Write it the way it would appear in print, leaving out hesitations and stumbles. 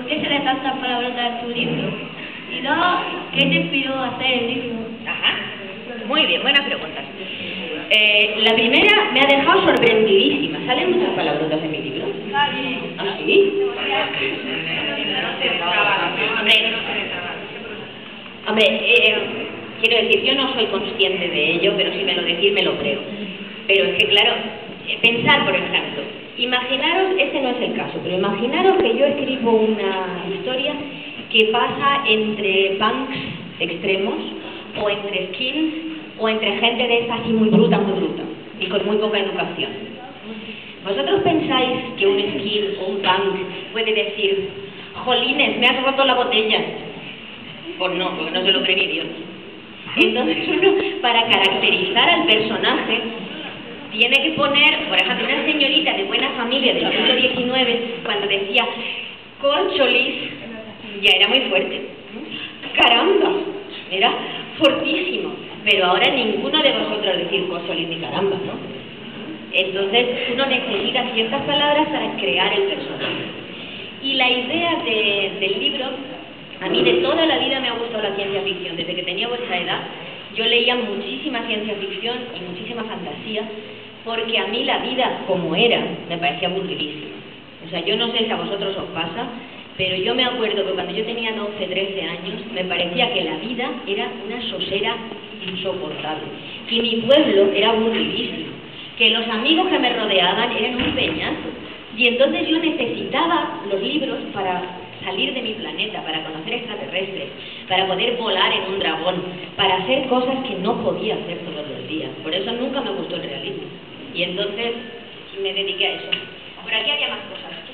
¿por qué se le tantas palabrotas en tu libro? Y dos, ¿qué te inspiró a hacer el libro? Ajá. Muy bien, buenas preguntas. La primera me ha dejado sorprendidísima. ¿Salen muchas palabrotas en mi libro? ¿Ah, sí? Hombre, quiero decir, yo no soy consciente de ello, pero si me lo decís me lo creo. Pero es que, claro, pensar, por ejemplo, imaginaros, este no es el caso, pero imaginaros que yo escribo una historia que pasa entre punks extremos, o entre skins, o entre gente de esta así muy bruta, y con muy poca educación. ¿Vosotros pensáis que un skin o un punk puede decir, jolines, me has roto la botella? Pues no, porque no se lo cree ni Dios. Entonces uno, para caracterizar al personaje, tiene que poner, por ejemplo, una señorita de buena familia del siglo XIX, cuando decía corcholis, ya era muy fuerte. Caramba, era fortísimo. Pero ahora ninguno de vosotros decir corcholis ni caramba, ¿no? Entonces uno necesita ciertas palabras para crear el personaje. Y la idea del libro, a mí de toda la vida me ha gustado la ciencia ficción. Desde que tenía vuestra edad, yo leía muchísima ciencia ficción y muchísima fantasía, porque a mí la vida como era me parecía aburridísima. O sea, yo no sé si a vosotros os pasa, pero yo me acuerdo que cuando yo tenía 12, 13 años, me parecía que la vida era una sosera insoportable, que mi pueblo era aburridísimo, que los amigos que me rodeaban eran un peñazo. Y entonces yo necesitaba los libros para salir de mi planeta, para conocer extraterrestres, para poder volar en un dragón, para hacer cosas que no podía hacer todos los días. Por eso nunca me gustó el realismo. Y entonces me dediqué a eso. Por aquí había más cosas.